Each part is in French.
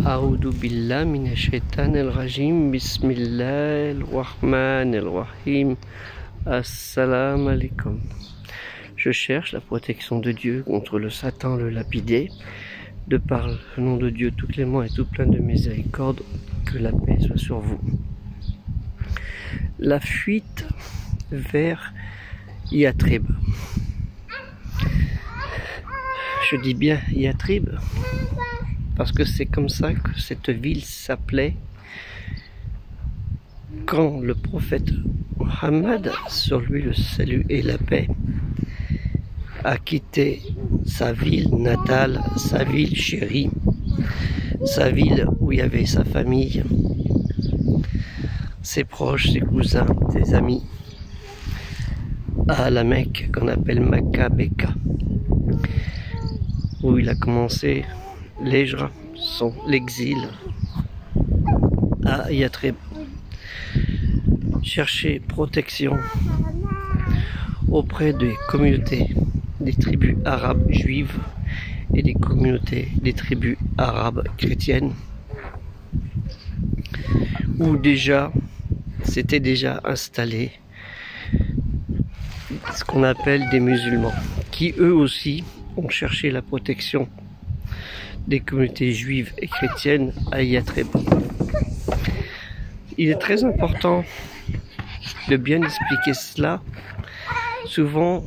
A'udhu billah minash shaitanir rajim. Bismillahir rahmanir rahim. Assalamu alaikum. Je cherche la protection de Dieu contre le Satan, le lapidé. De par le nom de Dieu tout clément et tout plein de miséricorde, que la paix soit sur vous. La fuite vers Yatrib. Je dis bien Yatrib parce que c'est comme ça que cette ville s'appelait quand le prophète Mohammed, sur lui le salut et la paix, a quitté sa ville natale, sa ville chérie, sa ville où il y avait sa famille, ses proches, ses cousins, ses amis, à la Mecque qu'on appelle Makka Beka, où il a commencé l'hijra, l'exil à Yatrib, chercher protection auprès des communautés des tribus arabes juives et des communautés des tribus arabes chrétiennes, où déjà s'étaient déjà installés ce qu'on appelle des musulmans, qui eux aussi ont cherché la protection des communautés juives et chrétiennes à Yatrib. Il est très important de bien expliquer cela. Souvent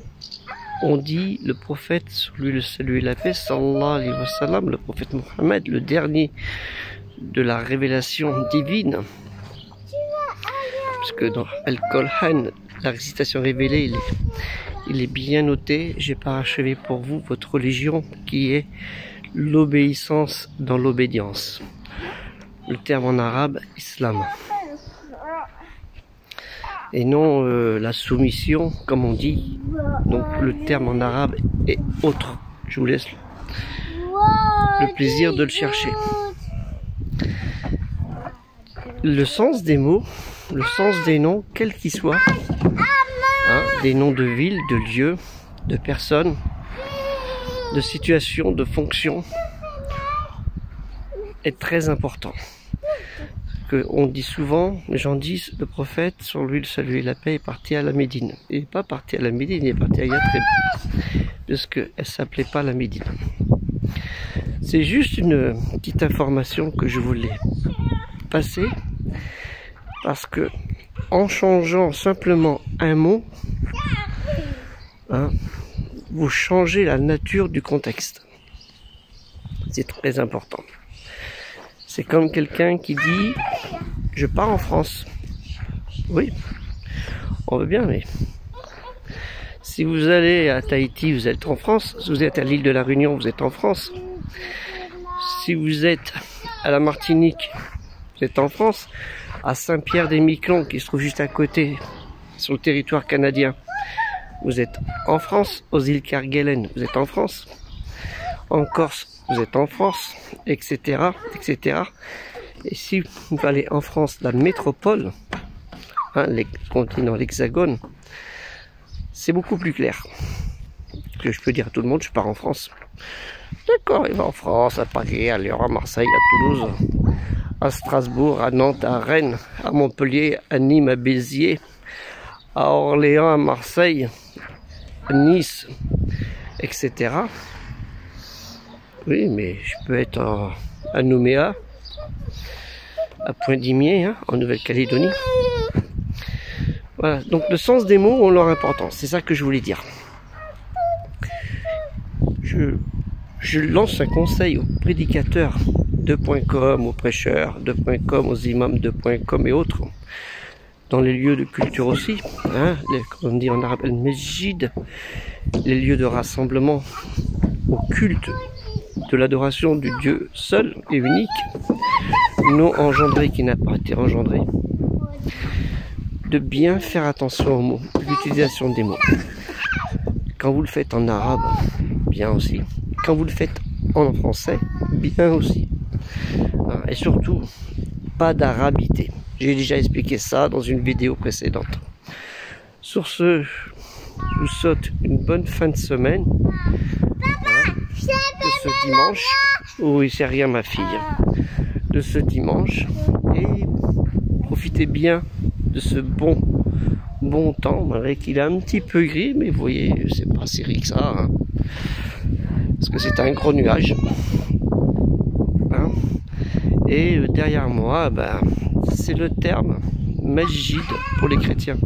on dit le prophète, sur lui le salut et la paix, sallallahu alayhi wa sallam, le prophète Mohammed, le dernier de la révélation divine, parce que dans Al-Qur'an, la récitation révélée, il est bien noté: j'ai parachevé pour vous votre religion qui est l'obéissance dans l'obédience. Le terme en arabe, islam. Et non la soumission, comme on dit. Donc le terme en arabe est autre. Je vous laisse le plaisir de le chercher. Le sens des mots, le sens des noms, quels qu'ils soient, hein, des noms de villes, de lieux, de personnes, de situations, de fonctions, est très important. On dit souvent, les gens disent, le prophète, sur lui le salut et la paix, est parti à la Médine. Il n'est pas parti à la Médine, il est parti à Yatrib, puisqu'elle ne s'appelait pas la Médine. C'est juste une petite information que je voulais passer, parce que en changeant simplement un mot, hein, vous changez la nature du contexte. C'est très important. C'est comme quelqu'un qui dit « je pars en France ». Oui, on veut bien, mais si vous allez à Tahiti, vous êtes en France. Si vous êtes à l'île de la Réunion, vous êtes en France. Si vous êtes à la Martinique, vous êtes en France. À Saint-Pierre-des-Miquelons, qui se trouve juste à côté, sur le territoire canadien, vous êtes en France. Aux îles Kerguelen, vous êtes en France. En Corse, vous êtes en France, etc., etc. Et si vous allez en France, la métropole, hein, les continents, l'hexagone, c'est beaucoup plus clair. Que je peux dire à tout le monde, je pars en France. D'accord, il va en France, à Paris, à Lyon, à Marseille, à Toulouse, à Strasbourg, à Nantes, à Rennes, à Montpellier, à Nîmes, à Béziers, à Orléans, à Marseille, à Nice, etc. Oui, mais je peux être à Nouméa, à Pointe-d'Imier, hein, en Nouvelle-Calédonie. Voilà, donc le sens des mots ont leur importance, c'est ça que je voulais dire. Je lance un conseil aux prédicateurs 2.com, aux prêcheurs 2.com, aux imams 2.com et autres, dans les lieux de culture aussi, hein, comme on dit en arabe, al-masjid, les lieux de rassemblement, au culte de l'adoration du Dieu seul et unique, non engendré, qui n'a pas été engendré, de bien faire attention aux mots, l'utilisation des mots. Quand vous le faites en arabe, bien aussi. Quand vous le faites en français, bien aussi. Et surtout, pas d'arabité. J'ai déjà expliqué ça dans une vidéo précédente. Sur ce, je vous souhaite une bonne fin de semaine. De ce dimanche Oui, c'est rien ma fille, de ce dimanche. Et profitez bien de ce bon temps, malgré qu'il est un petit peu gris, mais vous voyez, c'est pas si gris que ça, hein, parce que c'est un gros nuage. Hein. Et derrière moi, c'est le terme Mesjid pour les chrétiens.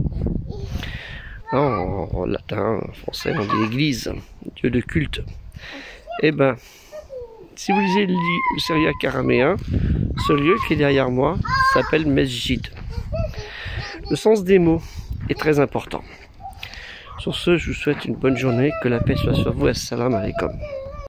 En latin, en français, on dit l'église, Dieu de culte. Et si vous lisez le syriaque araméen, ce lieu qui est derrière moi s'appelle Mesjid. Le sens des mots est très important. Sur ce, je vous souhaite une bonne journée, que la paix soit sur vous. Assalamu alaikum.